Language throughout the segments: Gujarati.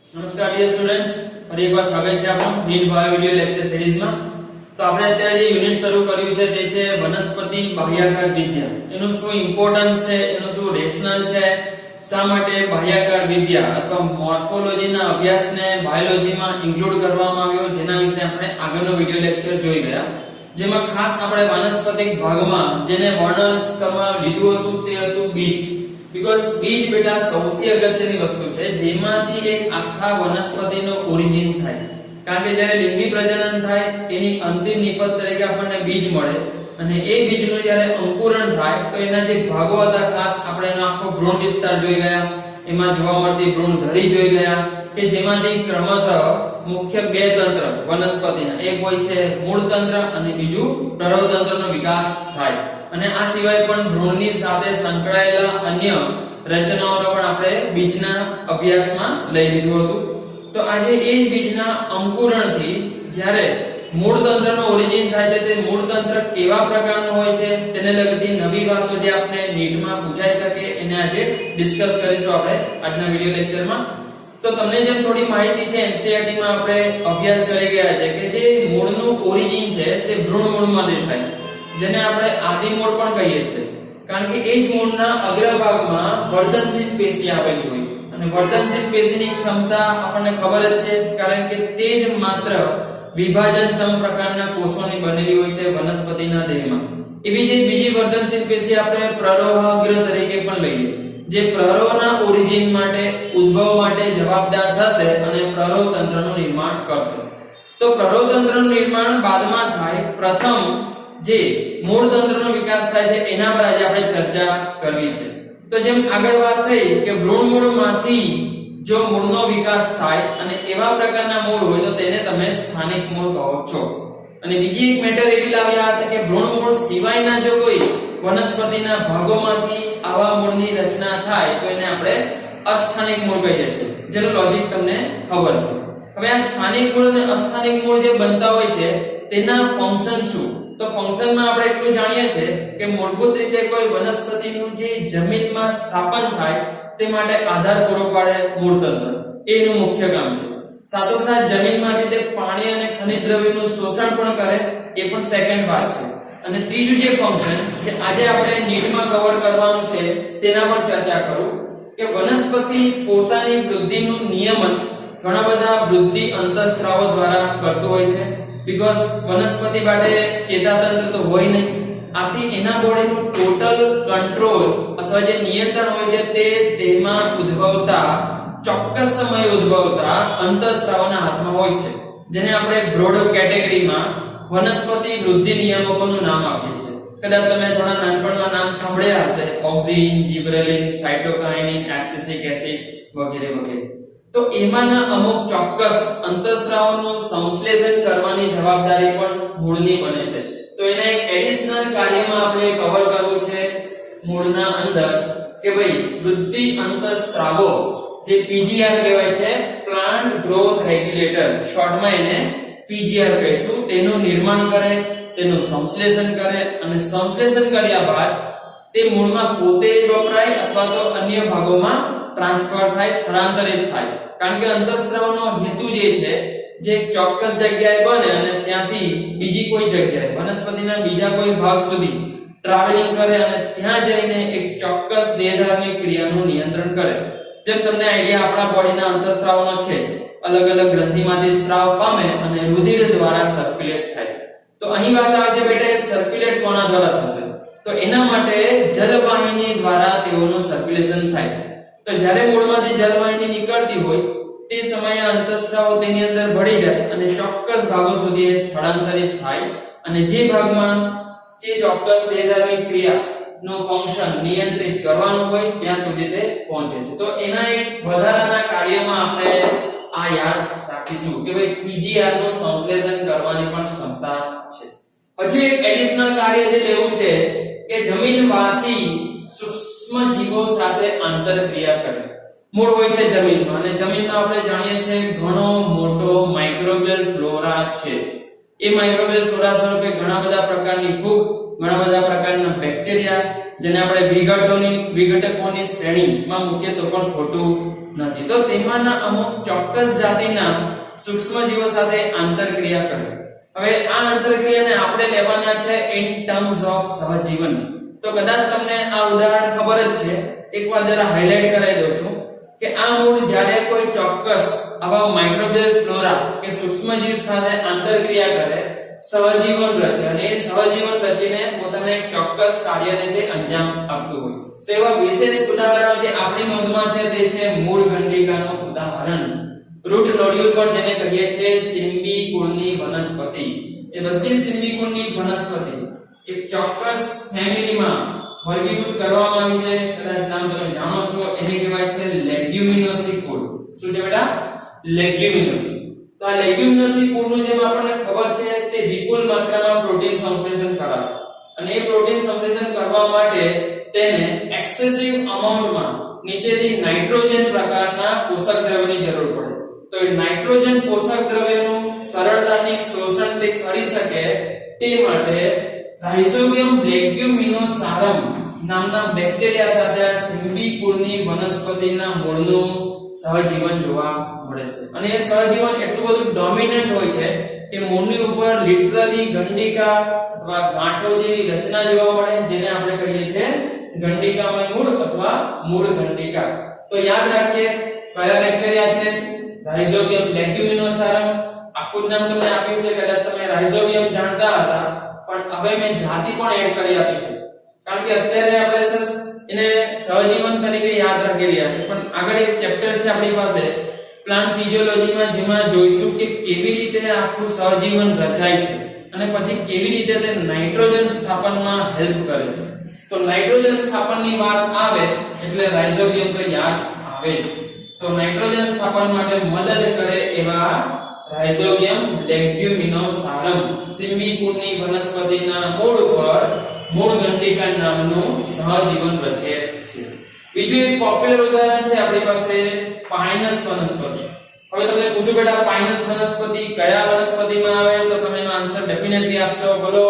નમસ્કાર ડિયર સ્ટુડન્ટ્સ, ફરી એકવાર સ્વાગત છે આપણું નીટ બાયો વિડિયો લેક્ચર સિરીઝમાં। તો આપણે અત્યારે જે યુનિટ શરૂ કર્યું છે તે છે વનસ્પતિ બાહ્યાકાર વિદ્યા। એનું શું ઇમ્પોર્ટન્સ છે, એનું શું રેશનલ છે, શા માટે બાહ્યાકાર વિદ્યા અથવા મોર્ફોલોજીના અભ્યાસને બાયોલોજીમાં ઇન્ક્લુડ કરવામાં આવ્યો, જેના વિશે આપણે આગળનો વિડિયો લેક્ચર જોઈ ગયા, જેમાં ખાસ આપણે વાનસ્પતિક ભાગમાં જેને વર્ણન કરવા લીધું હતું તે હતું બીજ। બીકોઝ બીજ બેટા સૌથી અગત્યની વસ્તુ છે જેમાંથી એક આખા વનસ્પતિનો ઓરિજિન થાય, કારણ કે જ્યારે લિંગી પ્રજનન થાય એની અંતિમ નિપજ તરીકે આપણને બીજ મળે અને એ બીજનું જ્યારે અંકુરણ થાય તો એના જે ભાગો હતા, ખાસ આપણે એનો આખો ભ્રૂણ વિસ્તાર જોઈ ગયા, એમાં જોવા મળતી ભ્રૂણધરી જોઈ ગયા કે જેમાંથી ક્રમશઃ મુખ્ય બે તંત્ર વનસ્પતિના, એક હોય છે મૂળ તંત્ર અને બીજું પ્રરવ તંત્રનો વિકાસ થાય, અને આ સિવાય પણ ભ્રૂણની સાથે સંકળાયેલા અન્ય રચનાઓનો પણ આપણે બીજના અભ્યાસમાં લઈ લીધું હતું। તો આજે એ બીજના અંકુરણથી જ્યારે મૂળ તંત્રનો ઓરિજિન થાય છે, તે મૂળ તંત્ર કેવા પ્રકારનું હોય છે તેને લગતી નવી વાતો જે આપણે નીટમાં પૂછાઈ શકે એને આજે ડિસ્કસ કરીશું આપણે આજના વિડિયો લેક્ચરમાં। તો તમને જેમ થોડી માહિતી છે, NCERT માં આપણે અભ્યાસ કરી ગયા છે કે જે મૂળનું ઓરિજિન છે તે ભ્રૂણ મૂળમાંથી થાય, જેને આપણે આદિ મૂળ પણ કહીએ છીએ, કારણ કે એ જ મૂળના અગ્રભાગમાં વર્ધનશીલ પેશી આવેલી હોય, અને વર્ધનશીલ પેશીની ક્ષમતા આપણને ખબર જ છે, કારણ કે તે જ માત્ર વિભાજનક્ષમ પ્રકારના કોષોની બનેલી હોય છે વનસ્પતિના દેહમાં। એવી જ બીજી વર્ધનશીલ પેશી આપણે પ્રરોહાગ્ર તરીકે પણ લઈએ, જે પ્રરોહના ઓરિજિન માટે, ઉદ્ભવ માટે જવાબદાર થશે અને પ્રરોહ તંત્રનું નિર્માણ કરશે। તો પ્રરોહ તંત્રનું નિર્માણ બાદમાં થાય, પ્રથમ જે મૂળ તંત્રનો વિકાસ થાય છે એના પર આજે આપણે ચર્ચા કરવી છે। તો જેમ આગળ વાત થઈ કે ભ્રૂણ મૂળમાંથી જો મૂળનો વિકાસ થાય અને એવા પ્રકારના મૂળ હોય તો તેને તમે સ્થાનિક મૂળ કહો છો। અને બીજી એક મેટર એવી લાવ્યા હતા કે ભ્રૂણ મૂળ સિવાયના જો કોઈ વનસ્પતિના ભાગોમાંથી આવા મૂળની રચના થાય તો એને આપણે અસ્થાનિક મૂળ કહીએ છીએ, જેનું લોજિક તમને ખબર છે। હવે આ સ્થાનિક મૂળ અને અસ્થાનિક મૂળ જે બનતા હોય છે તેના ફંક્શન શું? તો ફંક્શનમાં આપણે એટલું જાણીએ છીએ કે મૂળભૂત રીતે કોઈ વનસ્પતિનું જે જમીનમાં સ્થાપન થાય તે માટે આધાર પૂરો પાડે મૂળ તંત્ર, એનું મુખ્ય કામ છે। સાથોસાથ જમીનમાંથી તે પાણી અને ખનિજ દ્રવ્યોનું શોષણ પણ કરે, એ પણ સેકન્ડ ભાગ છે। અને ત્રીજું જે ફંક્શન જે આજે આપણે નીટમાં કવર કરવાનું છે તેના પર ચર્ચા કરું કે વનસ્પતિ પોતાની વૃદ્ધિનું નિયમન ઘણા બધા વૃદ્ધિ અંતઃસ્ત્રાવો દ્વારા કરતું હોય છે, બીકોઝ વનસ્પતિ માટે ચેતાતંત્ર તો હોય નહીં, આથી એના બોડીનું ટોટલ કંટ્રોલ અથવા જે નિયંત્રણ હોય છે તે તેમાં ઉદ્ભવતા ચોક્કસ સમયે ઉદ્ભવતા અંતઃસ્ત્રાવોના હાથમાં હોય છે, જેને આપણે બ્રોડ કેટેગરીમાં વનસ્પતિ વૃદ્ધિ નિયામકોનું નામ આપીએ છીએ। કદાચ તમે થોડા નાનપણમાં નામ સાંભળ્યા હશે, ઓક્સિન, જિબરેલિન, સાઇટોકાઇનિન, એબ્સિસિક એસિડ વગેરે વગેરે। તો એમાંના અમુક ચોક્કસ અંતઃસ્ત્રાવોનું સંશ્લેષણ કરવાની જવાબદારી પણ મૂળની બને છે। તો એના એક એડિશનલ કાર્યમાં આપણે કવર કરવું છે મૂળના અંદર કે ભાઈ વૃદ્ધિ અંતઃસ્ત્રાવો જે પીજીઆર કહેવાય છે, પ્લાન્ટ ગ્રોથ રેગ્યુલેટર, શોર્ટમાં એને પીજીઆર કહીશું, તેનું નિર્માણ કરે, તેનું સંશ્લેષણ કરે અને સંશ્લેષણ કર્યા બાદ તે મૂળમાં પોતે વપરાય અથવા તો અન્ય ભાગોમાં ટ્રાન્સફર થાય, સ્થળાંતરિત થાય, કારણ કે અંતઃસ્ત્રાવનો હેતુ જે છે જે ચોક્કસ જગ્યાએ બને અને ત્યાંથી બીજી કોઈ જગ્યાએ વનસ્પતિના બીજા કોઈ ભાગ સુધી ટ્રાવેલિંગ કરે અને ત્યાં જઈને એક ચોક્કસ દેહધાર્મિક ક્રિયાનું નિયંત્રણ કરે। જેમ તમને આઈડિયા આપણા બોડીના અંતઃસ્ત્રાવનો છે, અલગ અલગ ગ્રંથિમાંથી સ્ત્રાવ પામે અને રુધિર દ્વારા સર્ક્યુલેટ થાય। તો અહીં વાત આવે છે બેટા સર્ક્યુલેટ કોના દ્વારા થશે? તો એના માટે જલવાહિની દ્વારા તેઓનું સર્ક્યુલેશન થાય। તો જ્યારે મૂળમાંથી જલવાહિની નીકળતી હોય તે સમયે અંતઃસ્ત્રાવો તેની અંદર ભળી જાય અને ચોક્કસ ભાગો સુધી સ્થળાંતરિત થાય, અને જે ભાગમાં જે ચોક્કસ દેહધાર્મિક ક્રિયાનું ફંક્શન નિયંત્રિત કરવાનું હોય ત્યાં સુધી તે પહોંચે છે। તો એના એક વધારાના કાર્યમાં આપણે આ યાદ રાખીશું કે ભાઈ પીજીઆર નું સંશ્લેષણ કરવાની પણ ક્ષમતા છે। હજી એક એડિશનલ કાર્ય જે લેવું છે કે જમીનવાસી સૂક્ષ્મ જીવો સાથે આંતરક્રિયા કરે। મૂળ હોય છે જમીનમાં, અને જમીનમાં આપણે જાણીએ છીએ ઘણો મોટો માઇક્રોબિયલ ફ્લોરા છે। એ માઇક્રોબિયલ ફ્લોરા સ્વરૂપે ઘણા બધા પ્રકારની ફૂગ, ઘણા બધા પ્રકારના બેક્ટેરિયા જેને આપણે વિઘટકોની શ્રેણીમાં મૂકીએ તો પણ ખોટું નથી. તો તેમાંના અમુક ચોક્કસ જાતિના સૂક્ષ્મજીવો સાથે આંતરક્રિયા કરે. હવે આ આંતરક્રિયાને આપણે લેવાના છે ઇન ટર્મ્સ ઓફ સહજીવન. તો કદાચ તમને આ ઉદાહરણ ખબર જ છે, એકવાર જરા હાઇલાઇટ કરાવી દઉં છું કે આ મૂળ જ્યારે કોઈ ચોક્કસ આવા માઇક્રોબિયલ ફ્લોરા કે સૂક્ષ્મજીવ સાથે આંતરક્રિયા કરે, સહજીવન રચે અને એ સહજીવન રચીને પોતાના એક ચોક્કસ કાર્યને તે અંજામ આપતું હોય. તો એવા વિશેષ ઉદાહરણો જે આપણી નોંધમાં છે તે છે મૂળ ગંડિકાનું ઉદાહરણ, રૂટ નોડ્યુલ પણ જેને કહીએ છીએ સિમ્બી કુળની વનસ્પતિ. એ બધી સિમ્બી કુળની વનસ્પતિ એક ચોક્કસ ફેમિલીમાં વર્ગીકૃત કરવામાં આવી છે. કદાચ નામ તમે જાણો છો, એને કહેવાય છે લેગ્યુમિનોસી કુળ. શું છે બેટા? લેગ્યુમિનોસી. તો આ લેગ્યુમિનોસી કુળનું જેમ આપણને ખબર છે તે વિપુલ માત્રામાં પ્રોટીન સંશ્લેષણ કરાવે અને એ પ્રોટીન સંશ્લેષણ કરવા માટે તેને એક્સેસિવ અમાઉન્ટમાં નીચેથી નાઇટ્રોજન પ્રકારના પોષક દ્રવ્યની જરૂર પડે. તો એ નાઇટ્રોજન પોષક દ્રવ્યનું સરળતાથી શોષણ તે કરી શકે તે માટે રાઇઝોબિયમ લેગ્યુમિનોસારમ નામના બેક્ટેરિયા સાથે આ સિમ્બી કુળની વનસ્પતિના મૂળનું સહજીવન જોવા મળે છે. અને એ સહજીવન એટલું બધું ડોમિનન્ટ હોય છે કે મૂળની ઉપર લિટરલી ગંડિકા અથવા ગાંઠો જેવી રચના જોવા મળે, જેને આપણે કહીએ છીએ ગંડિકામય મૂળ અથવા મૂળ ગંડિકા. તો યાદ રાખીએ કયા બેક્ટેરિયા છે? રાઇઝોબિયમ લેગ્યુમિનોસારમ. આખું નામ તમને આપ્યું છે, કદાચ તમે રાઇઝોબિયમ જાણતા હતા, પણ હવે મેં જાતિ પણ એડ કરી આપી છે, કારણ કે અત્યારે આપણે એને સહજીવન તરીકે યાદ રાખી રહ્યા છે. પણ આગળ એક ચેપ્ટર છે આપણી પાસે પ્લાન્ટ ફિઝિયોલોજીમાં, જેમાં જોઈશું કે કેવી રીતે આખું સહજીવન રચાય છે અને પછી કેવી રીતે તે નાઇટ્રોજન સ્થાપનમાં હેલ્પ કરે છે. તો નાઇટ્રોજન સ્થાપનની વાત આવે એટલે રાઇઝોબિયમ તો યાદ આવે જ. તો નાઇટ્રોજન સ્થાપન માટે મદદ કરે એવા રાઇઝોબિયમ લેગ્યુમિનોસારમ સિમ્બી કુળની વનસ્પતિના મૂળ પર મૂળ ગંડિકા નામનું સહજીવન રચે છે. બીજું એક પોપ્યુલર ઉદાહરણ છે આપણી પાસે પાઇનસ વનસ્પતિ. હવે તમને પૂછું બેટા, પાઇનસ વનસ્પતિ કયા વનસ્પતિમાં આવે? તો તમે એનો આન્સર ડેફિનેટલી આપશો. બોલો.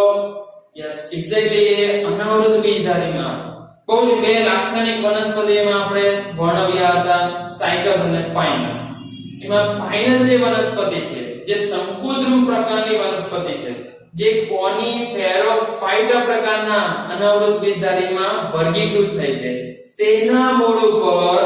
યસ, એક્ઝેક્ટલી એ અનાવૃત બીજધારીમાં. બહુ જ બે લાક્ષણિક વનસ્પતિમાં આપણે વર્ણવ્યા હતા, સાયકસ અને પાઇનસ. એમાં પાઇનસ જે વનસ્પતિ છે, જે શંકુદ્રુમ પ્રકારની વનસ્પતિ છે, જે કોનીફેરોફાઇટા પ્રકારના અનાવૃત બીજધારીમાં વર્ગીકૃત થઈ છે, તેના મૂળ ઉપર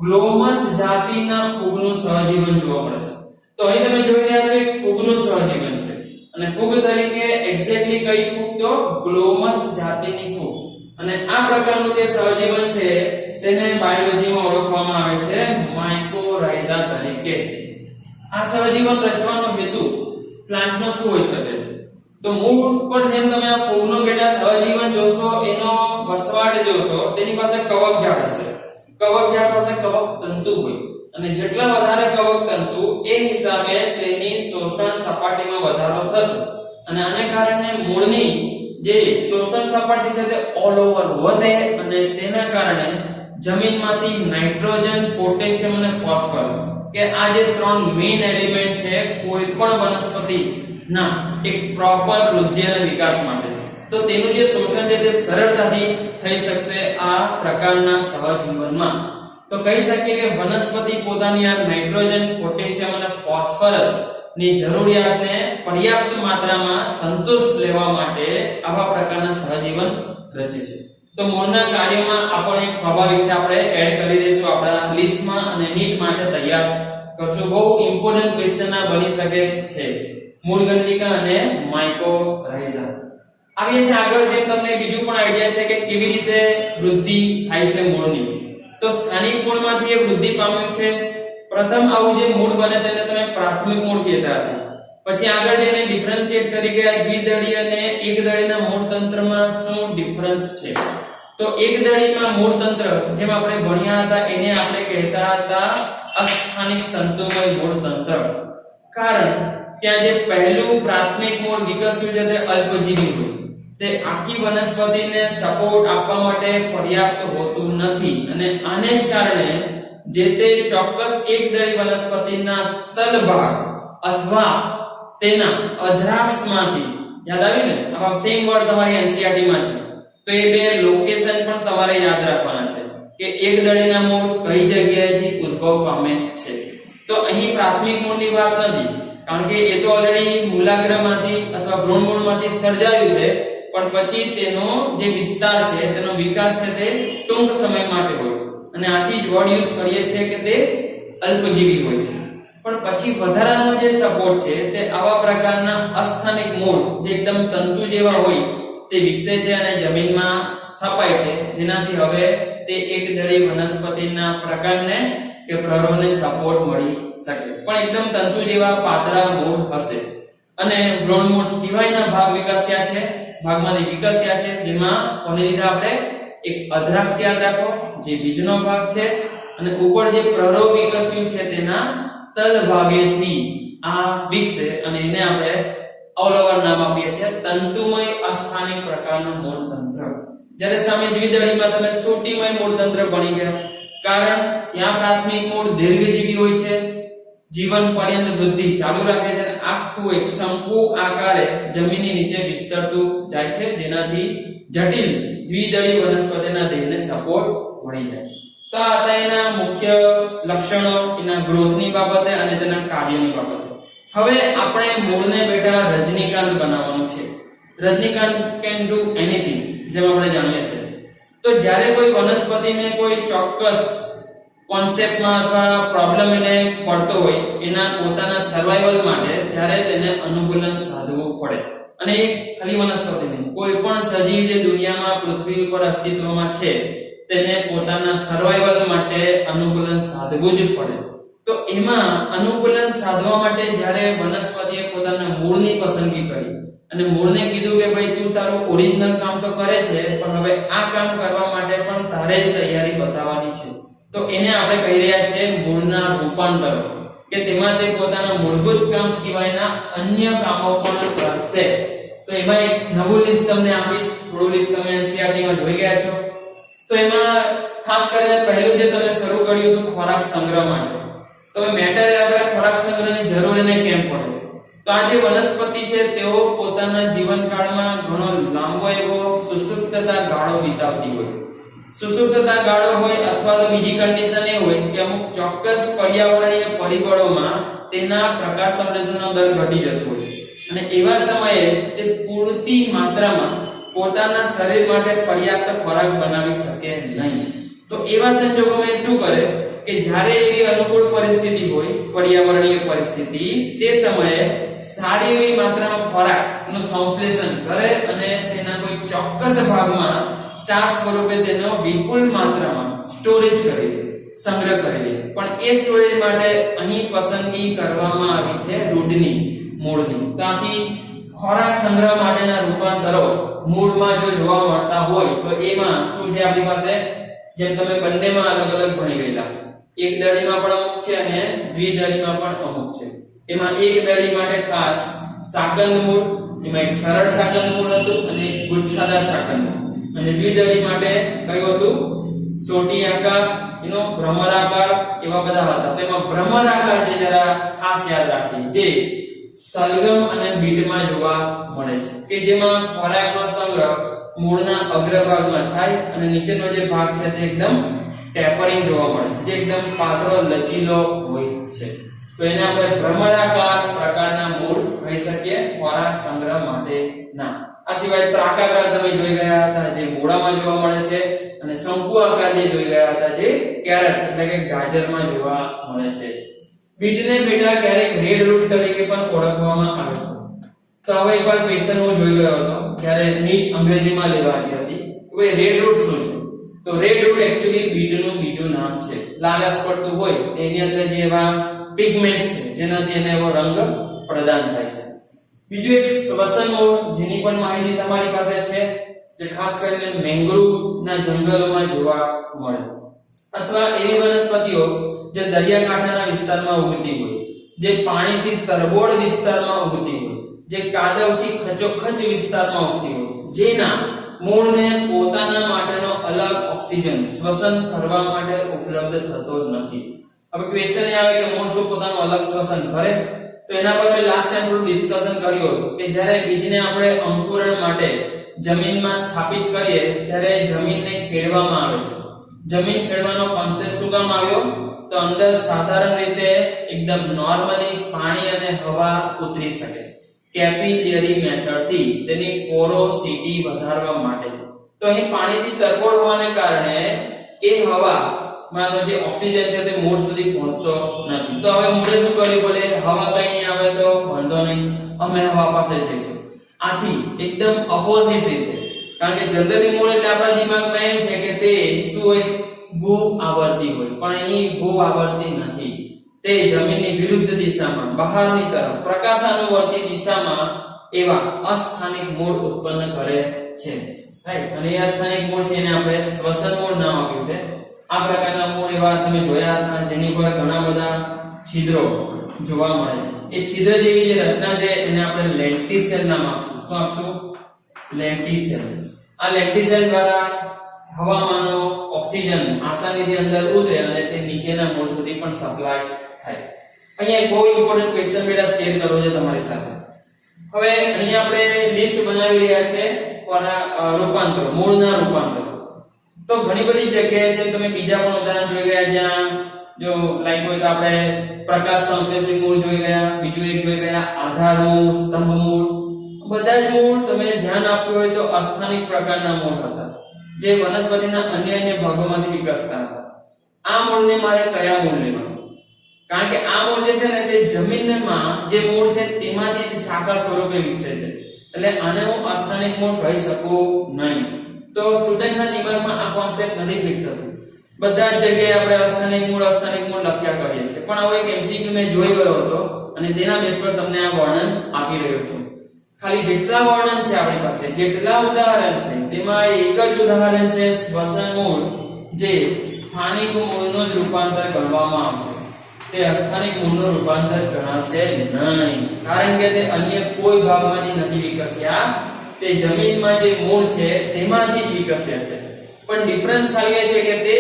ગ્લોમસ જાતિના ફૂગનું સહજીવન જોવા મળે છે. તો અહીં તમે જોઈ રહ્યા છો એક ફૂગનું સહજીવન છે અને ફૂગ તરીકે એક્ઝેક્ટલી કઈ ફૂગ? તો ગ્લોમસ જાતિની ફૂગ. અને આ પ્રકારનું જે સહજીવન છે તેને બાયોલોજીમાં ઓળખવામાં આવે છે માઇકોરાઇઝા તરીકે. આ સહજીવન રચવાનો હેતુ પ્લાન્ટનો શું હોઈ શકે? તો મૂળ પર જેમ તમે આ ફૂગનો બેટા સહજીવન જોશો, એનો વસવાટ જોશો, તેની પાસે કવક ઝાડ હશે. કવક ઝાડ પાસે કવક તંતુ હોય અને જેટલા વધારે કવક તંતુ એ હિસાબે તેની શોષણ સપાટીમાં વધારો થશે અને આને કારણે મૂળની જે શોષણ સપાટી છે તે ઓલ ઓવર વધે અને તેના કારણે જમીનમાંથી નાઇટ્રોજન, પોટેશિયમ અને ફોસ્ફરસ કે આ જે ત્રણ મેઇન એલિમેન્ટ છે કોઈ પણ વનસ્પતિ ના એક પ્રોપર વૃદ્ધિ અને વિકાસ માટે, તો તેનું જે શોષણ છે તે સરળતાથી થઈ શકશે આ પ્રકારના સહજીવનમાં. તો કહી શકીએ કે વનસ્પતિ પોતાની આ નાઇટ્રોજન, પોટેશિયમ અને ફોસ્ફરસ ની જરૂરિયાતને પર્યાપ્ત માત્રામાં સંતોષ લેવા માટે આવા પ્રકારના સહજીવન રચે છે. તો મૂળના કાર્યમાં આપણે એક સ્વાભાવિક છે, આપણે એડ કરી દઈશું આપણા લિસ્ટમાં અને નીટ માટે તૈયાર કરશું. બહુ ઇમ્પોર્ટન્ટ ક્વેશ્ચન આ બની શકે છે, મૂળ ગંડિકા અને માઇકોરાઇઝા. આવીએ છીએ આગળ. જેમ તમને બીજું પણ આઈડિયા છે કે કેવી રીતે વૃદ્ધિ થાય છે મૂળની, તો સ્થાનિક મૂળમાંથી એ વૃદ્ધિ પામ્યું છે. પ્રથમ આવું જે મૂળ બને તેને તમે પ્રાથમિક મૂળ કહેતા હતા. પછી આગળ જઈને ડિફરન્શિએટ કરી ગયા દ્વિદળી અને એકદળીના મૂળ તંત્રમાં શું ડિફરન્સ છે. તો એકદળીમાં મૂળ તંત્ર જેમ આપણે ભણ્યા હતા એને આપણે કહેતા હતા અસ્થાનિક તંતુમય મૂળ તંત્ર. કારણ ત્યાં જે પહેલું પ્રાથમિક મૂળ વિકસ્યું છે તે અલ્પજીવી મૂળ, તે આખી વનસ્પતિને સપોર્ટ આપવા માટે પર્યાપ્ત હોતું નથી અને આને જ કારણે જે તે ચોક્કસ એકદળી વનસ્પતિના તલભાગ અથવા તેના અધ્રાક્ષમાંથી, યાદ આવ્યું ને, આ સેમ વર્ડ તમારી એનસીઈઆરટી માં છે, તો એ બે લોકેશન પણ તમારે યાદ રાખવાના છે કે એક દળીના મૂળ કઈ જગ્યાએથી ઉદ્ભવ પામે છે. તો અહીં પ્રાથમિક મૂળની વાત નથી, કારણ કે એ તો ઓલરેડી મૂલાગ્રમાંથી અથવા ભ્રૂણમૂળમાંથી સર્જાયું છે, પણ પછી તેનો જે વિસ્તાર છે તેનો વિકાસ છે તે ટૂંક સમય માટે હોય અને આથી જ વર્ડ યુઝ કરીએ છીએ કે તે અલ્પજીવી હોય છે. પણ પછી વધારાનો જે સપોર્ટ છે તે આવા પ્રકારના અસ્થાનિક મૂળ જે એકદમ તંતુ જેવા હોય તે વિકસે છે અને જમીનમાં સ્થપાય છે, જેનાથી હવે તે એકદળી વનસ્પતિના પ્રકારને કે પ્રરોને સપોર્ટ મળી શકે. પણ એકદમ તંતુ જેવા પાતળા મૂળ હશે અને ભ્રૂણમૂળ સિવાયના ભાગ વિકસ્યા છે, ભાગમાંથી વિકસ્યા છે, જેમાં કોને લીધા આપણે એક અધ્રાક્ષ યાદ રાખો જે બીજનો ભાગ છે અને ઉપર જે પ્રરો વિકસ્યું છે તેના તલ ભાગેથી આ વિકસે અને એને આપણે ઓલ ઓવર નામ આપીએ છીએ તંતુમય અસ્થાનિક પ્રકારનું મૂળતંત્ર. જ્યારે સામે દ્વિદળીમાં તમે સોટીમય મૂળતંત્ર ભણી ગયા, કારણ ત્યાં પ્રાથમિક મૂળ દીર્ઘજીવી હોય છે, જીવન પર્યંત વૃદ્ધિ ચાલુ રાખે છે અને આખું એક શંકુ આકારે જમીનની નીચે વિસ્તરતું જાય છે, જેનાથી જટિલ દ્વિદળી વનસ્પતિના દેહને સપોર્ટ મળી જાય. તો આ હતા એના મુખ્ય લક્ષણો, એના ગ્રોથની બાબતે અને તેના કાર્યની બાબતે. હવે આપણે મૂળને બેટા રજનીકાંત બનાવવાનું છે. રજનીકાંત કેન ડુ એનીથિંગ, જેમ આપણે જાણીએ છીએ. તો જ્યારે કોઈ વનસ્પતિને કોઈ ચોક્કસ કોન્સેપ્ટમાં અથવા પ્રોબ્લેમ એને પડતો હોય એના પોતાના સર્વાઈવલ માટે, ત્યારે તેને અનુકૂલન સાધવું પડે. અને એક ખાલી વનસ્પતિ નહીં, કોઈ પણ સજીવ જે દુનિયામાં પૃથ્વી ઉપર અસ્તિત્વમાં છે તેને પોતાના સર્વાઈવલ માટે અનુકૂલન સાધવું જ પડે. તો એમાં અનુકૂલન સાધવા માટે જ્યારે વનસ્પતિએ પોતાના મૂળની પસંદગી કરી અને મૂળને કીધું કે ભાઈ તું તારું ઓરિજિનલ કામ તો કરે છે, પણ હવે આ કામ કરવા માટે પણ તારે જ તૈયારી બતાવવાની છે. તો એને આપણે કહી રહ્યા છીએ મૂળના રૂપાંતરો, કે તેમાં તે પોતાના મૂળભૂત કામ સિવાયના અન્ય કામો પણ કરશે. તો એમાં એક નવું લિસ્ટ તમને આપીશ, થોડું લિસ્ટ તમે એનસીઈઆરટી માં જોઈ ગયા છો. તો એમાં ખાસ કરીને પહેલું જે તમે શરૂ કર્યું હતું ખોરાક સંગ્રહ માટે. તો મેટર આપણે ખોરાક સંગ્રહની જરૂર એને કેમ પડે? તો આ જે વનસ્પતિ છે તેઓ પોતાના જીવનકાળમાં ઘણો લાંબો એવો સુષુપ્તતા ગાળો વિતાવતી હોય. સુષુપ્તતા ગાળો હોય અથવા તો બીજી કન્ડિશન એ હોય કે અમુક ચોક્કસ પર્યાવરણીય પરિબળોમાં તેના પ્રકાશ સંશ્લેષણનો દર ઘટી જતો હોય અને એવા સમયે તે પૂરતી માત્રામાં પોતાના શરીર માટે પર્યાપ્ત ખોરાક બનાવી શકે નહીં. તો એવા સંજોગોમાં એ શું કરે કે જ્યારે એવી અનુકૂળ પરિસ્થિતિ હોય, પર્યાવરણીય પરિસ્થિતિ, તે સમયે સારી એવી માત્રામાં ખોરાકનું સંશ્લેષણ કરે અને તેના કોઈ ચોક્કસ ભાગમાં સ્ટાર્ચ સ્વરૂપે તેનો વિપુલ માત્રામાં સ્ટોરેજ કરી દે, સંગ્રહ કરી દે. પણ એ સ્ટોરેજ માટે અહીં પસંદગી કરવામાં આવી છે રૂટની, મૂળની. તો આથી ખોરાક સંગ્રહ માટેના રૂપાંતરો મૂળમાં જો જોવા મળતા હોય તો એમાં શું છે આપણી પાસે, જેમ તમે બંનેમાં અલગ અલગ ભણી ગયેલા, એક દળીમાં પણ અમુક છે અને દ્વિદળીમાં પણ અમુક છે. એમાં એક દળી માટે ખાસ સાકંદ મૂળ, એમાં એક સરળ સાકંદ મૂળ હતું અને એક ગુચ્છાદાર સાકંદ મૂળ. અને દ્વિદળી માટે કયું હતું? સોટી આકાર, એનો ભ્રમર આકાર, એવા બધા હતા. તો એમાં ભ્રમર આકાર જે જરા ખાસ યાદ રાખીએ, જે સલગમ અને બીટમાં જોવા મળે છે, કે જેમાં ખોરાકનો સંગ્રહ મૂળના અગ્રભાગમાં થાય અને નીચેનો જે ભાગ છે તે એકદમ ટેપરિંગ જોવા મળે, જે એકદમ પાતળો લચીલો હોય છે. તો એને આપણે ભ્રમરાકાર પ્રકારના મૂળ કહી શકીએ ખોરાક સંગ્રહ માટેના. આ સિવાય ત્રાકાકાર તમે જોઈ ગયા હતા જે મૂળામાં જોવા મળે છે, અને શંકુ આકાર જે જોઈ ગયા હતા જે કેરેટ એટલે કે ગાજરમાં જોવા મળે છે. બીટને બેટા ક્યારેક રેડ રૂટ તરીકે પણ ઓળખવામાં આવે છે. તો હવે એકવાર ક્વેશ્ચન હું જોઈ ગયો હતો ત્યારે નીટ અંગ્રેજીમાં લેવાતી હતી કે ભાઈ રેડ રૂટ શું છે? તો રેડ રૂટ એક્ચ્યુઅલી બીટનું બીજું નામ છે. લાલાશ પડતું હોય એની અંદર જે એવા પિગમેન્ટ્સ છે જેનાથી એને એવો રંગ પ્રદાન થાય છે. બીજું એક શ્વસન મૂળ, જેની પણ માહિતી તમારી પાસે છે, જે ખાસ કરીને મેંગ્રુવના જંગલોમાં જોવા મળે, અથવા એવી વનસ્પતિઓ જે દરિયાકાંઠાના વિસ્તારમાં ઉગતી હોય, જે પાણીથી તરબોળ વિસ્તારમાં ઉગતી હોય, જે કાદવથી ખચોખચ વિસ્તારમાં ઉગતી હોય, જેના મૂળને પોતાના માટેનો અલગ ઓક્સિજન શ્વસન કરવા માટે ઉપલબ્ધ થતો નથી. હવે ક્વેશ્ચન એ આવે કે મૂળ શું પોતાનું અલગ શ્વસન કરે? તો એના પર મેં લાસ્ટ ટાઈમ થોડું ડિસ્કશન કર્યું હતું કે જ્યારે બીજને આપણે અંકુરણ માટે જમીનમાં સ્થાપિત કરીએ ત્યારે જમીનને ખેડવામાં આવે છે. જમીન ખેડવાનો કોન્સેપ્ટ શું કામ આવ્યો? તો અંદર સાધારણ રીતે એકદમ નોર્મલી પાણી અને હવા ઉતરી શકે કેપિલરી મેથડથી તેની પોરોસિટી વધારવા માટે. તો અહીં પાણીથી તરબોળ હોવાને કારણે એ હવામાં જે ઓક્સિજન છે તે મૂળ સુધી પહોંચતો નથી. તો હવે મૂળે શું કરવું પડે? હવા કઈ નહીં આવે તો વાંધો નહીં, અમે હવા પાસે જઈશું. આથી એકદમ ઓપોઝિટ રીતે, કારણ કે જનરલી મૂળ એટલે આપણા દિમાગમાં એમ છે કે તે શું હોય? ભૂ આવર્તી હોય, પણ અહીં ભૂ આવર્તી નથી. તે જમીનની વિરુદ્ધ દિશામાં બહારની તરફ પ્રકાશાનુવર્તી દિશામાં એવા અસ્થાનિક મૂળ ઉત્પન્ન કરે છે. રાઈટ? અને એ અસ્થાનિક મૂળ છે એને આપણે શ્વસન મૂળ નામ આપ્યું છે. આ પ્રકારના મૂળ એવા તમે જોયા હતા જેની પર ઘણા બધા છિદ્રો જોવા મળે છે. એ છિદ્ર જેવી જે રચના છે એને આપણે લેન્ટિસેલ નામ આપશું. શું આપશું? લેન્ટિસેલ. આ લેન્ટિસેલ દ્વારા હવામાંનો ઓક્સિજન આસાનીથી અંદર ઉતરે અને તે નીચેના મૂળ સુધી પણ સપ્લાય થાય. અહીંયા એક બહુ ઇમ્પોર્ટન્ટ ક્વેશ્ચન બેટા શેર કરવો છે તમારી સાથે. હવે અહીંયા આપણે લિસ્ટ બનાવી રહ્યા છે રૂપાંતરો, મૂળના રૂપાંતરો. તો ઘણી બધી જગ્યાએ જેમ તમે બીજા પણ ઉદાહરણ જોઈ ગયા, જ્યાં જો લાઈક હોય તો આપણે પ્રકાશ સંશ્લેષી મૂળ જોઈ ગયા, બીજું એક જોઈ ગયા આધાર મૂળ, સ્તંભ મૂળ. બધા જ મૂળ તમે ધ્યાન આપ્યું હોય તો અસ્થાનિક પ્રકારના મૂળ હતા જે વનસ્પતિના અન્ય ભાગોમાંથી વિકસતા હતા. આ મૂળને મારે કયા મૂળ લેવા? કારણ કે આ મૂળ જે છે ને તે જમીનમાં જે મૂળ છે તેમાંથી જ શાખા સ્વરૂપે વિકસે છે, એટલે આને હું અસ્થાનિક મૂળ કહી શકું નહીં. તો સ્ટુડન્ટના દિમાગમાં આ કોન્સેપ્ટ નથી ફિટ થતું. બધા જ જગ્યાએ આપણે અસ્થાનિક મૂળ લખ્યા કરીએ છીએ, પણ હવે એક એમસીક્યુ મેં જોઈ ગયો હતો અને તેના બેઝ પર તમને આ વર્ણન આપી રહ્યો છું. ખાલી જેટલા વર્ણન છે આપણી પાસે, જેટલા ઉદાહરણ છે, તેમાં એક જ ઉદાહરણ છે શ્વસન મૂળ, જે સ્થાનિક મૂળનું જ રૂપાંતર ગણવામાં આવશે. તે અસ્થાનિક મૂળનું રૂપાંતર ગણાશે નહીં, કારણ કે તે અન્ય કોઈ ભાગમાંથી નથી વિકસ્યા, તે જમીનમાં જે મૂળ છે તેમાંથી જ વિકસ્યા છે. પણ ડિફરન્સ ખાલી એ છે કે તે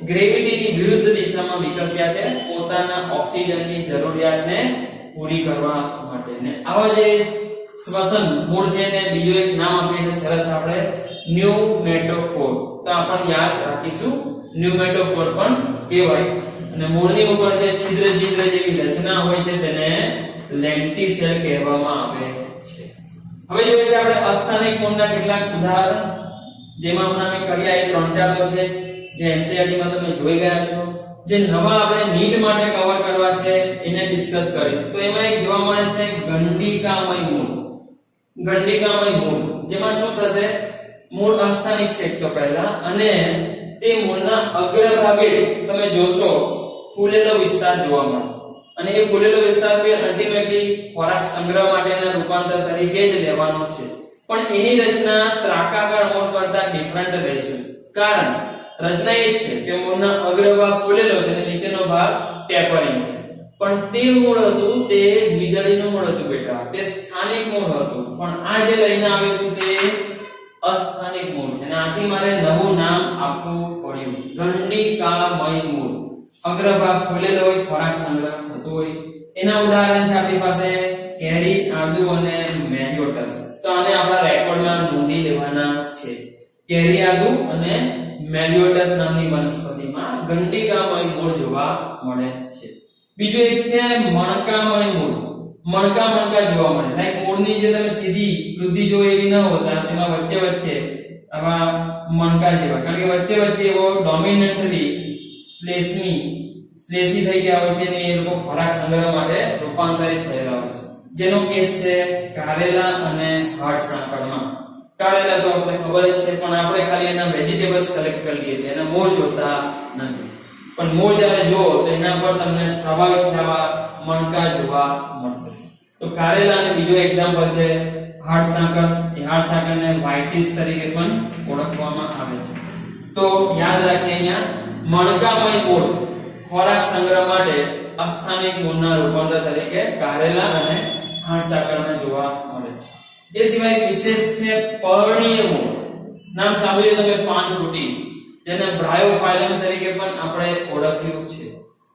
ગ્રેવિટીની વિરુદ્ધ દિશામાં વિકસ્યા છે પોતાના ઓક્સિજનની જરૂરિયાતને પૂરી કરવા માટે. ને આવા જે શ્વસન મૂળ છે ને બીજું એક નામ આપીએ છીએ સરસ આપણે ન્યુમેટોફોર. તો આપણે યાદ રાખીશું, ન્યુમેટોફોર પણ કહેવાય. અને મૂળની ઉપર જે છિદ્ર જેવી રચના હોય છે તેને લેન્ટિસેલ કહેવામાં આવે છે. હવે જોઈએ છે આપણે અસ્થાનિક મૂળના કેટલાક ઉદાહરણ, જેમાં હમણાં મેં કર્યા એ 3-4 તો છે જે એનસીઈઆરટી માં તમે જોઈ ગયા છો. જે નવા આપણે નીટ માટે કવર કરવા છે એને ડિસ્કસ કરીશ. તો એમાં એક જોવા મળે છે ગંડિકામય મૂળ. ગંડિકામય મૂળ જેમાં શું થશે? મૂળ અસ્થાનિક છે તો પહેલા, અને તે મૂળના અગ્રભાગે તમે જોશો ફૂલેલો વિસ્તાર જોવા મળે, અને એ ફૂલેલો વિસ્તાર બી અલ્ટિમેટલી ખોરાક સંગ્રહ માટેના રૂપાંતર તરીકે જ લેવાનો છે. પણ એની રચના ત્રાકાકાર મૂળ કરતા ડિફરન્ટ રહેશે, કારણ રચના એ જ છે કે મૂળના અગ્રભાગ ફૂલેલો છે અને નીચેનો ભાગ ટેપરિંગ છે. પણ તે મૂળ હતું તે દ્વિદળીનું મૂળ હતું બેટા, તે સ્થાનિક મૂળ હતું. પણ આ જે લઈને આવ્યો છું તે અસ્થાનિક મૂળ છે, અને આથી મારે નવું નામ આપવું પડ્યું, ગંડિકામય મૂળ. અગ્રભાગ ફૂલેલો હોય, ખોરાક સંગ્રહ થતો હોય. એના ઉદાહરણ છે આપણી પાસે કેરી, આદુ અને મેલિયોટસ. તો આને આપણા રેકોર્ડમાં નોંધી લેવાના છે. કેરી, આદુ અને મેલિયોટસ નામની વનસ્પતિમાં ગંડિકામય મૂળ જોવા મળે છે. બીજું એક છે મણકામય મૂળ. મણકા જોવા મળે. લાઈક મૂળની જે તમે સીધી વૃદ્ધિ જો એવી ન હોતા, તેમાં વચ્ચે આવા મણકા જેવા, કારણ કે વચ્ચે એવો ડોમિનન્ટલી શ્લેષી થઈ ગયા હોય છે અને એ લોકો ખોરાક સંગ્રહ માટે રૂપાંતરિત થયેલા હોય છે. જેનો કેસ છે કારેલા અને હાડ સાંકળમાં. કારેલા તો આપણે ખબર જ છે, પણ આપણે ખાલી એના વેજીટેબલ્સ કલેક્ટ કરી લઈએ છીએ, એના મૂળ જોતા નથી. પણ મૂળ જ્યારે જુઓ તો એના પર તમને સ્વાભાવિક છે આવા મણકા જોવા મળશે. તો કારેલા અને બીજો એક્ઝામ્પલ છે હાડ સાંકળ. એ હાડ સાંકળને વાઇટિસ તરીકે પણ ઓળખવામાં આવે છે. તો યાદ રાખીએ, અહીંયા મણકામય મૂળ ખોરાક સંગ્રહ માટે અસ્થાનિક મૂળના રૂપાંતર તરીકે કારેલા અને હાડ સાંકળમાં જોવા મળે છે. એ સિવાય એક વિશેષ છે પર્ણીય મૂળ. નામ સાંભળ્યું તમે પાનફૂટી, જેને બ્રાયોફાઇલમ તરીકે પણ આપણે ઓળખ્યું છે.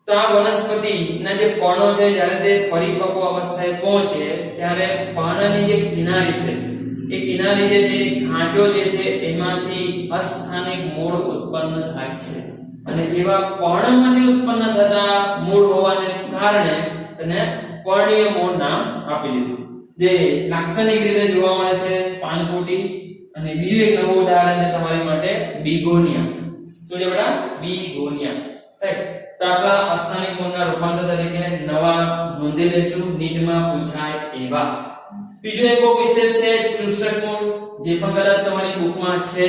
તો આ વનસ્પતિના જે પર્ણો છે જ્યારે તે પરિપક્વ અવસ્થાએ પહોંચે ત્યારે પર્ણની જે કિનારી છે એ કિનારી જે છે એ ખાંચો જે છે એમાંથી અસ્થાનિક મૂળ ઉત્પન્ન થાય છે અને એવા પર્ણમાંથી ઉત્પન્ન થતા મૂળ હોવાને કારણે તેને પર્ણીય મૂળ નામ આપી દીધું, જે લાક્ષણિક રીતે જોવા મળે છે પાનપોટી. અને બીજું એક નવું ઉદાહરણ છે તમારી માટે બીગોનિયા. શું છે બેટા? બીગોનિયા, રાઈટ. તો આપણા અસ્થાનિક મૂળના રૂપાંતર તરીકે નવા નોંધી લેશું, નીટમાં પૂછાય એવા. બીજું એક બહુ વિશેષ છે ચૂસક મૂળ, જે પણ કદાચ તમારી બુકમાં છે.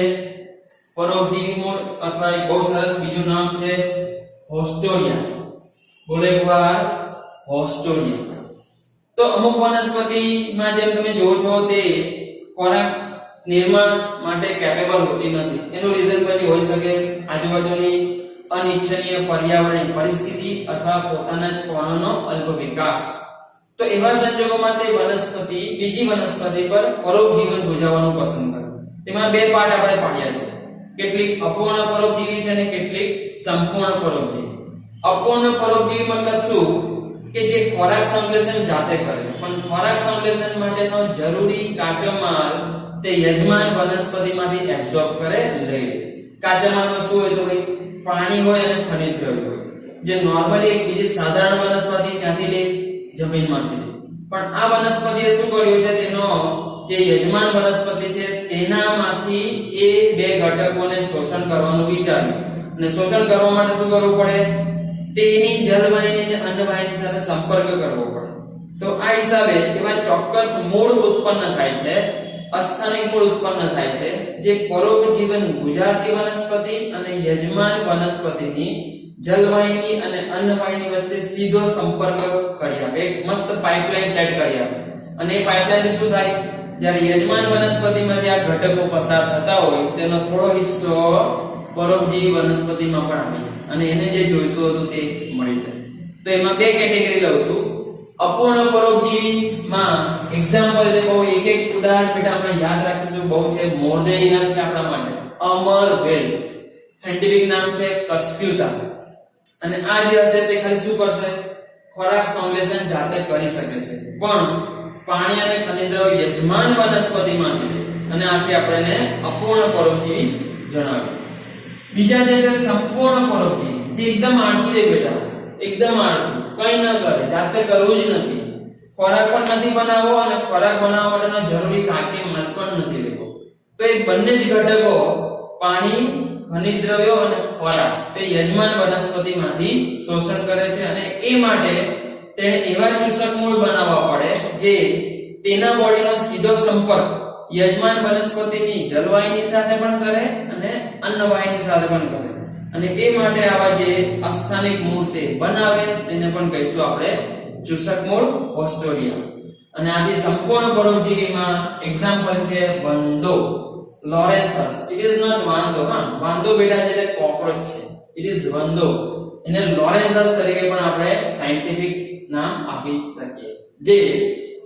પરોપજીવી મૂળ અથવા એક બહુ સરસ બીજું નામ છે હોસ્ટોરિયા. બોલો એકવાર, હોસ્ટોરિયા. તો અમુક વનસ્પતિમાં જેમ તમે જોવો છો તે ખોરાક નિર્માણ માટે કેપેબલ હોતી નથી. એનું રીઝન પછી હોઈ શકે આજુબાજુની અનિચ્છનીય પર્યાવરણીય પરિસ્થિતિ અથવા પોતાના જ કણોનો અલ્પ વિકાસ. તો એવા સંજોગોમાં તે વનસ્પતિ બીજી વનસ્પતિ પર પરોપજીવન ગુજારવાનું પસંદ કરે. તેમાં બે પાર્ટ આપણે પાડ્યા છે, કેટલીક અપૂર્ણ પરોપજીવી છે અને કેટલીક સંપૂર્ણ પરોપજીવી. અપૂર્ણ પરોપજીવી મતલબ શું કે જે ખોરાક સંશ્લેષણ જાતે કરે, પણ ખોરાક સંશ્લેષણ માટેનો જરૂરી કાચો માલ તે યજમાન વનસ્પતિમાંથી એબ્સોર્બ કરે, લઈ લે. કાચા માલમાં શું હોય? તો ભાઈ પાણી હોય અને ખનિજ દ્રવ્ય હોય, જે નોર્મલી એક બીજી સાધારણ વનસ્પતિ ક્યાંથી લે? જમીનમાંથી લે. પણ આ વનસ્પતિએ શું કર્યું છે, તેનો જે યજમાન વનસ્પતિ છે તેનામાંથી એ બે ઘટકોને શોષણ કરવાનું વિચાર્યું. અને શોષણ કરવા માટે શું કરવું પડે? તેની જલવાહિની અને અન્નવાહિની સાથે સંપર્ક કરવો પડે. તો આ હિસાબે એવા ચોક્કસ મૂળ ઉત્પન્ન થાય છે, અસ્થાનિક મૂળ ઉત્પન્ન થાય છે, જે પરોપજીવન ગુજારતી વનસ્પતિ અને યજમાન વનસ્પતિની જલવાહિની અને અન્નવાહિની વચ્ચે સીધો સંપર્ક કરી આપે. એક મસ્ત પાઇપલાઇન સેટ કરી આપે. અને એ પાઇપલાઇન શું થાય? જ્યારે યજમાન વનસ્પતિમાંથી આ ઘટકો પસાર થતા હોય તેનો થોડો હિસ્સો પરોપજીવી વનસ્પતિમાં પણ આવી જાય અને એને જે જોઈતું હતું તે મળી જાય. તો એમાં બે કેટેગરી લઉં છું. અપૂર્ણ પરોપજીવીમાં એક્ઝામ્પલ છે, બહુ એક એક ઉદાહરણ બેટા આપણે યાદ રાખીશું. બહુ છે, મોરદેની નામ છે આપણા માટે અમરવેલ, સાયન્ટિફિક નામ છે કસ્પ્યુતા. અને આ જે હશે તે ખાલી શું કરશે? ખોરાક સંશ્લેષણ જાતે કરી શકે છે, પણ પાણી અને ખનિજ દ્રવ્ય યજમાન વનસ્પતિમાંથી, અને આથી આપણે અપૂર્ણ પરોપજીવી જણાવ્યું. બીજા છે સંપૂર્ણ પરોપજીવી, જે એકદમ આળસુ છે બેટા, એકદમ આળસુ, કંઈ ન કરે, જાતે કરવું જ નથી, ખોરાક પણ નથી બનાવવો અને ખોરાક બનાવવા માટેનો જરૂરી કાચી માલ પણ નથી લેવો. તો એ બંને જ ઘટકો પાણી, ખનિજ દ્રવ્યો અને ખોરાક તે યજમાન વનસ્પતિમાંથી શોષણ કરે છે. અને એ માટે તેણે એવા ચૂસક મૂળ બનાવવા પડે જે તેના બોડીનો સીધો સંપર્ક યજમાન વનસ્પતિની જલવાહિની સાથે પણ કરે અને અન્નવાહિની સાથે પણ કરે. અને એ માટે આવા જે અસ્થાનિક મૂળ તે બનાવે તેને પણ કહીશું આપણે ચૂસક મૂળ, હોસ્ટોરિયા. અને આથી સંપૂર્ણ પરોપજીવીમાં એક્ઝામ્પલ છે વંદો, લોરેન્થસ. ઇટ ઇઝ નોટ વાંદો. વાંદો બેટા છે તે કોકરોચ છે, ઇટ ઇઝ વંદો. એને લોરેન્થસ તરીકે પણ આપણે સાયન્ટિફિક નામ આપી શકીએ. જે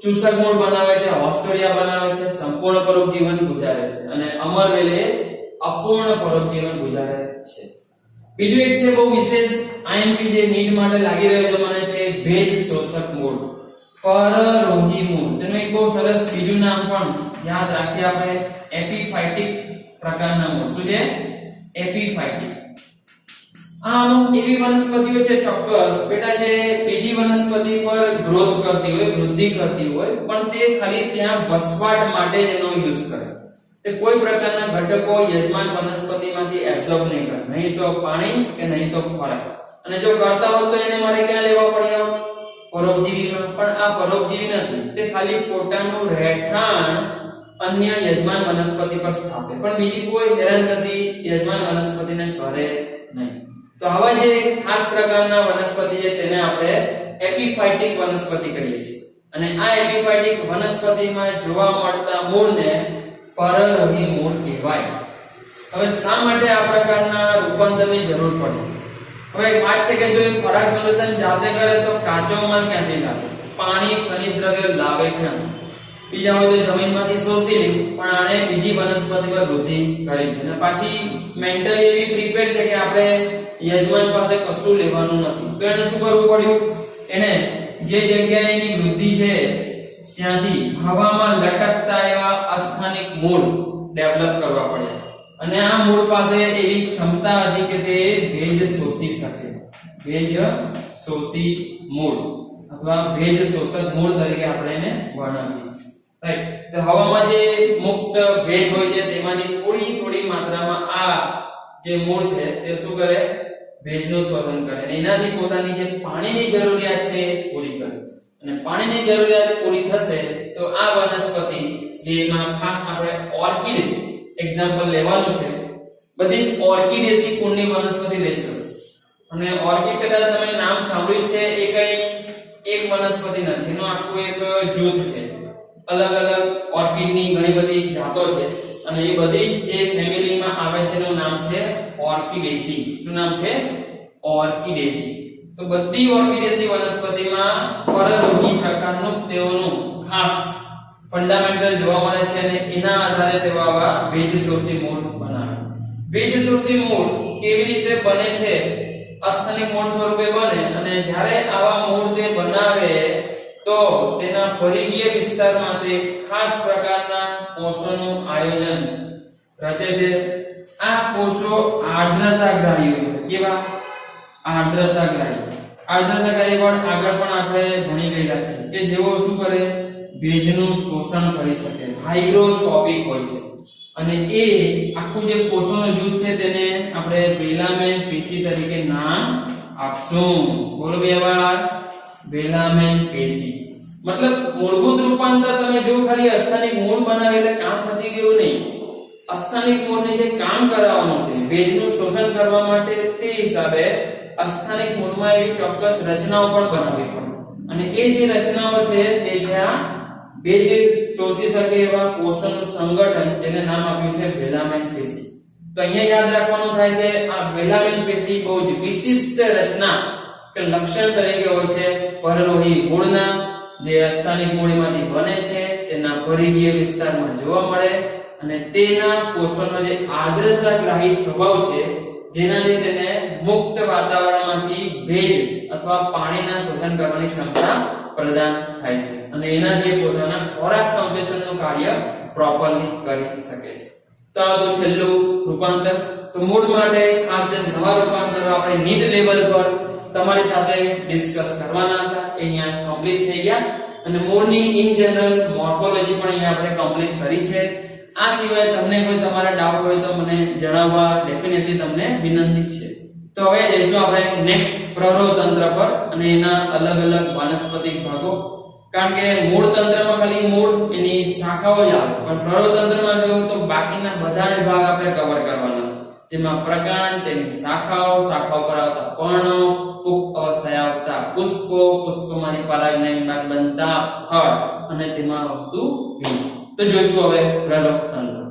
ચૂસક મૂળ બનાવે છે, હોસ્ટોરિયા બનાવે છે, સંપૂર્ણ પરોપજીવન ગુજારે છે. અને અમરવેલે અપૂર્ણ પરોપજીવન ગુજારે છે. બીજું એક છે બહુ વિશેષ આઈએમપી જે નીટ માટે લાગી રહ્યો છે મને, તે ભેજ શોષક મૂળ, પરરોહી મૂળ. તેનું એક બહુ સરસ બીજું નામ પણ યાદ રાખીએ આપણે, એપિફાઇટિક પ્રકારના મૂળ. શું છે? એપિફાઇટિક. આ અમુક એવી વનસ્પતિઓ છે ચોક્કસ બેટા જે બીજી વનસ્પતિ પર ગ્રોથ કરતી હોય, વૃદ્ધિ કરતી હોય, પણ તે ખાલી ત્યાં વસવાટ માટે જ એનો યુઝ કરે. તે કોઈ પ્રકારના ઘટકો યજમાન વનસ્પતિમાંથી એબ્સોર્બ નહીં કરે, નહીં તો પાણી કે નહીં તો ખોરાક. અને જો કરતા હોત તો એને મારે ક્યાં લેવા પડ્યા? પરોપજીવીમાં. પણ આ પરોપજીવી નથી, તે ખાલી પોતાનું રહેઠાણ અન્ય યજમાન વનસ્પતિ પર સ્થાપે, પણ બીજી કોઈ હેરાનગતિ યજમાન વનસ્પતિને કરે નહીં. તો આવા જે ખાસ પ્રકારના વનસ્પતિ છે તેને આપણે એપિફાઇટિક વનસ્પતિ કહીએ છીએ. અને આ એપિફાઇટિક વનસ્પતિમાં જોવા મળતા મૂળને પરરોહી મૂળ કહેવાય. હવે શા માટે આ પ્રકારના રૂપાંતરની જરૂર પડે? હવે એક વાત છે કે જો ખોરાક સંશ્લેષણ જાતે કરે તો કાચો માલ ક્યાંથી લાવે? પાણી, ખનિજ દ્રવ્ય લાવે ક્યાંથી? બીજા હોય તો જમીનમાંથી શોષી લે, પણ આણે બીજી વનસ્પતિ પર વૃદ્ધિ કરી છે. અને પાછી મેન્ટલી એવી પ્રિપેર છે કે આપણે યજમાન પાસે કશું લેવાનું નથી. તો એને શું કરવું પડ્યું? એને જે જગ્યાએ એની વૃદ્ધિ છે ત્યાંથી હવામાં લટકતા એવા અસ્થાનિક મૂળ ડેવલપ કરવા પડ્યા અને આ મૂળ પાસે એવી ક્ષમતા હતી કે તે ભેજ શોષી શકે. ભેજ શોષી મૂળ અથવા ભેજ શોષક મૂળ તરીકે આપણે એને વર્ણવીએ. રાઈટ. તો હવામાં જે મુક્ત ભેજ હોય છે તેમાંથી થોડી થોડી માત્રામાં આ જે મૂળ છે તે શું કરે? ભેજનું શોષણ કરે અને એનાથી પોતાની જે પાણીની જરૂરિયાત છે એ પૂરી કરે. અને પાણીની જરૂરિયાત પૂરી થશે તો આ વનસ્પતિ જેમાં ખાસ આપણે ઓર્કિડ એક્ઝામ્પલ લેવાનું છે. બધી જ ઓર્કિડેસી કુળની વનસ્પતિ લઈશું અને ઓર્કિડ કદાચ તમે નામ સાંભળ્યું છે, એ કઈ એક વનસ્પતિ નથી, એનું આખું એક જૂથ છે. અલગ અલગ ઓર્કિડની ઘણી બધી જાતો છે અને એ બધી જ જે ફેમિલીમાં આવે છે એનું નામ છે ઓર્કિડેસી. શું નામ છે? ઓર્કિડેસી. તો બધી ઓર્કિડેસી વનસ્પતિમાં પરરોગી પ્રકારનું તેઓનું ખાસ ફંડામેન્ટલ જોવા મળે છે અને એના આધારે તેઓ આવા ભેજ શોષી મૂળ બનાવે. ભેજ શોષી મૂળ કેવી રીતે બને છે? અસ્થાનિક મૂળ સ્વરૂપે બને અને જ્યારે આવા મૂળ તે બનાવે તો તેના પરિઘીય વિસ્તારમાં તે ખાસ પ્રકારના કોષોનું આયોજન રચે છે. આ કોષો આર્દ્રતાગ્રાહી હોય. કેવા? આર્દ્રતાગ્રાહી. આર્દ્રતાગ્રાહી પણ આગળ પણ આપણે ભણી ગયેલા છે કે જેઓ શું કરે? ભેજનું શોષણ કરી શકે. હાઇગ્રોસ્કોપિક હોય છે અને એ આખું જે કોષોનું જૂથ છે તેને આપણે વેલામેન પેશી તરીકે નામ આપશું. બોલો બે વાર. વેલામેન પેશી. મતલબ મૂળભૂત રૂપાંતર તમે જો ખાલી અસ્થાનિક મૂળ બનાવે એટલે કામ પતી ગયું નહીં. અસ્થાનિક મૂળને જે કામ કરાવવાનું છે ભેજનું શોષણ કરવા માટે, તે હિસાબે અસ્થાનિક મૂળમાં એવી ચોક્કસ રચનાઓ પણ બનાવવી પડે અને એ જે રચનાઓ છે તે જ્યાં ભેજ શોષી શકે એવા કોષોનું સંગઠન, જેને નામ આપ્યું છે વેલામેન પેશી. તો અહીંયા યાદ રાખવાનું થાય છે આ વેલામેન પેશી બહુ જ વિશિષ્ટ રચના કે લક્ષણ તરીકે હોય છે પરરોહી મૂળના, જે અસ્થાનિક મૂળમાંથી બને છે, તેના પરિઘીય વિસ્તારમાં જોવા મળે અને તેના કોષોનો જે આર્દ્રતાગ્રાહી સ્વભાવ છે જેનાથી તેને મુક્ત વાતાવરણમાંથી ભેજ અથવા પાણીના શોષણ કરવાની ક્ષમતા પ્રદાન થાય છે અને એનાથી પોતાના ખોરાક સંશ્લેષણનું કાર્ય પ્રોપરલી કરી શકે છે. તો આ તો છેલ્લું રૂપાંતર. તો મૂળ માટે ખાસ જે નવા રૂપાંતરો આપણે નીટ લેવલ પર તમારી સાથે ડિસ્કસ કરવાના હતા એ અહીંયા કમ્પ્લીટ થઈ ગયા અને મૂળની ઇન જનરલ મોર્ફોલોજી પણ અહીંયા આપણે કમ્પ્લીટ કરી છે. આ સિવાય તમને કોઈ તમારા ડાઉટ હોય તો મને જણાવવા ડેફિનેટલી તમને વિનંતી છે. તો હવે જઈશું આપણે નેક્સ્ટ પ્રરોહતંત્ર પર અને એના અલગ અલગ વાનસ્પતિક ભાગો. કારણ કે મૂળ તંત્રમાં ખાલી મૂળ એની શાખાઓ જ આવે, પણ પ્રરોહતંત્રમાં જોયું તો બાકીના બધા જ ભાગ આપણે કવર કરવાના, જેમાં પ્રકાંડ, તેની શાખાઓ, શાખાઓ પર આવતા પર્ણો, પુખ્ત અવસ્થાએ આવતા પુષ્પો, પુષ્પમાંથી પરાગનયન બાદ બનતા ફળ અને તેમાં આવતું બીજ. તો જોઈશું હવે પ્રરોહતંત્ર.